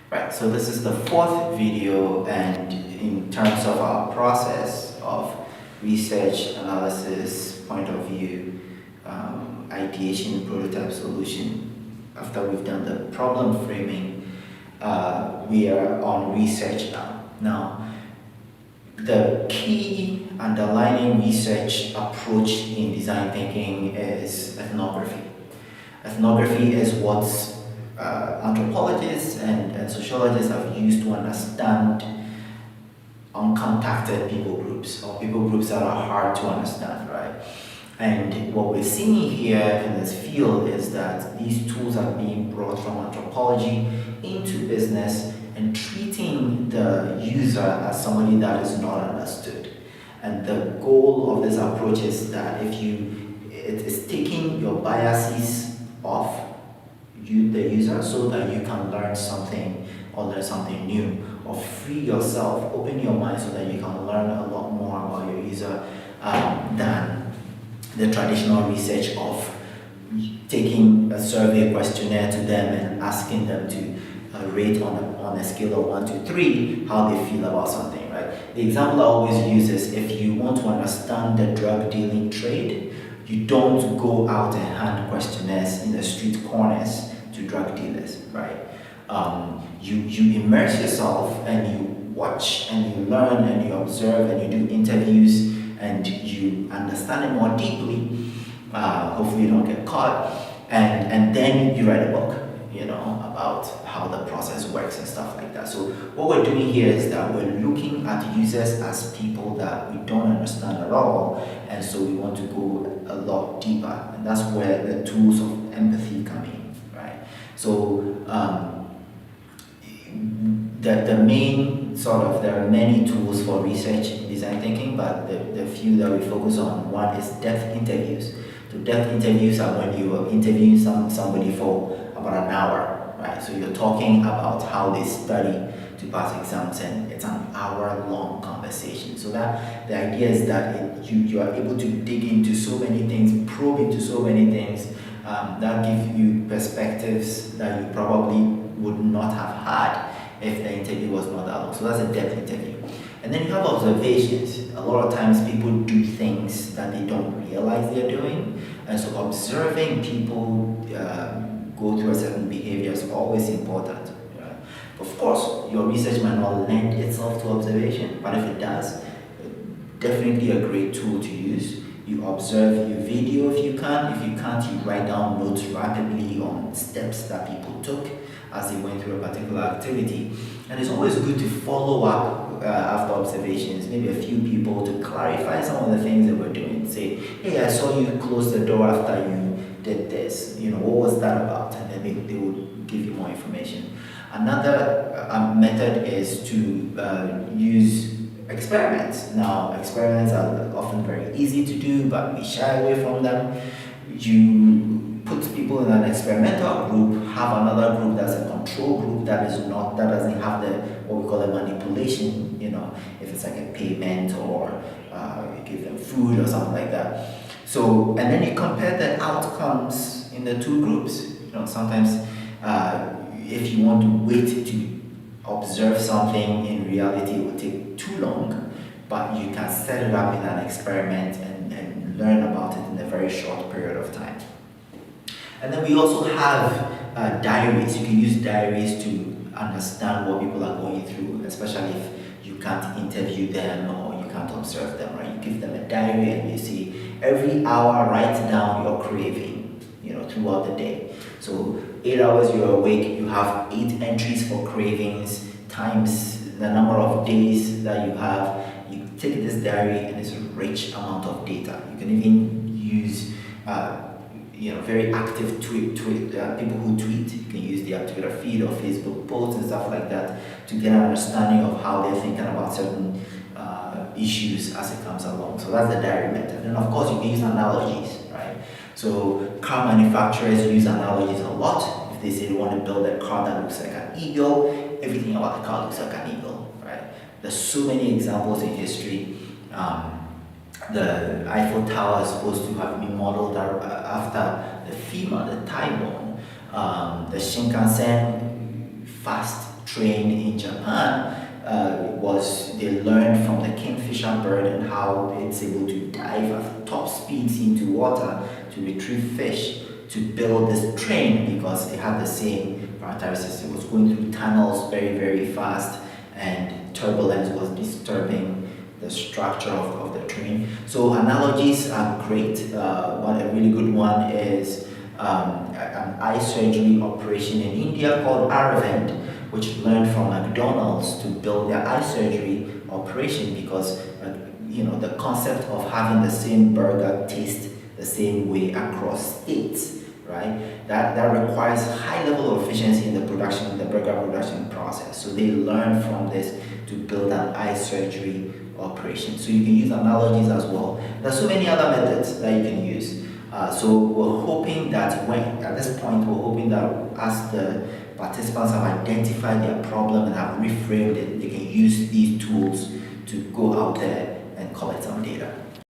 Right, so this is the fourth video, and in terms of our process of research, analysis, point of view, ideation, prototype, solution, after we've done the problem framing, we are on research now. Now, the key underlying research approach in design thinking is ethnography. Ethnography is what anthropologists and sociologists have used to understand uncontacted people groups, or people groups that are hard to understand, right? And what we're seeing here in this field is that these tools are being brought from anthropology into business and treating the user as somebody that is not understood. And the goal of this approach is that it is taking your biases off the user so that you can learn something or learn something new, or free yourself, open your mind so that you can learn a lot more about your user than the traditional research of taking a survey questionnaire to them and asking them to rate on a scale of 1 to 3 how they feel about something, right? The example I always use is, if you want to understand the drug dealing trade, you don't go out and hand questionnaires in the street corners to drug dealers, right? You immerse yourself and you watch and you learn and you observe and you do interviews and you understand it more deeply. Hopefully you don't get caught, and then you write a book, about how the process works and stuff like that. So what we're doing here is that we're looking at users as people that we don't understand at all, and so we want to go a lot deeper, and that's where the tools of empathy come in, right? So the main there are many tools for research in design thinking, but the few that we focus on, one is depth interviews. So depth interviews are when you are interviewing somebody for about an hour, right? So you're talking about how they study to pass exams, and it's an hour-long conversation. So that the idea is that you are able to dig into so many things, probe into so many things, that give you perspectives that you probably would not have had if the interview was not that long. So that's a depth interview. And then you have observations. A lot of times people do things that they don't realize they're doing, and so observing people go through a certain behavior is always important. Right? Of course, your research might not lend itself to observation, but if it does, definitely a great tool to use. You observe, you video if you can. If you can't, you write down notes rapidly on steps that people took as they went through a particular activity. And it's always good to follow up after observations, maybe a few people, to clarify some of the things that we're doing. Say, hey, I saw you close the door after you did this. What was that about? And then they would give you more information. Another method is to use experiments. Now, experiments are often very easy to do, but we shy away from them. You put people in an experimental group, have another group that's a control group that doesn't have what we call a manipulation, if it's like a payment or you give them food or something like that. So, and then you compare the outcomes in the two groups. Sometimes if you want to wait to observe something, in reality it will take too long, but you can set it up in an experiment and learn about it in a very short period of time. And then we also have diaries. You can use diaries to understand what people are going through, especially if you can't interview them or you can't observe them, right? You give them a diary and you see, every hour write down your craving, throughout the day. So 8 hours you're awake, you have 8 entries for cravings times the number of days that you have. You take this diary and it's a rich amount of data. You can even use very active people who tweet. You can use their Twitter feed or Facebook posts and stuff like that to get an understanding of how they're thinking about certain issues as it comes along. So that's the diary method. And of course you can use analogies, right? So car manufacturers use analogies a lot. If they say they want to build a car that looks like an eagle, everything about the car looks like an eagle, right? There's so many examples in history. The Eiffel Tower is supposed to have been modeled after the femur, the thigh bone. The Shinkansen fast trained in Japan was they learned from the kingfisher bird and how it's able to dive at top speeds into water to retrieve fish, to build this train because it had the same characteristics. It was going through tunnels very, very fast, and turbulence was disturbing the structure of the train. So analogies are great. One a really good one is an eye surgery operation in India called Aravind, which learned from McDonald's to build their eye surgery operation because the concept of having the same burger taste the same way across states, right? That requires high level of efficiency in the burger production process. So they learn from this to build an eye surgery operation. So you can use analogies as well. There's so many other methods that you can use. So we're hoping that at this point, we're hoping that as the participants have identified their problem and have reframed it, they can use these tools to go out there and collect some data.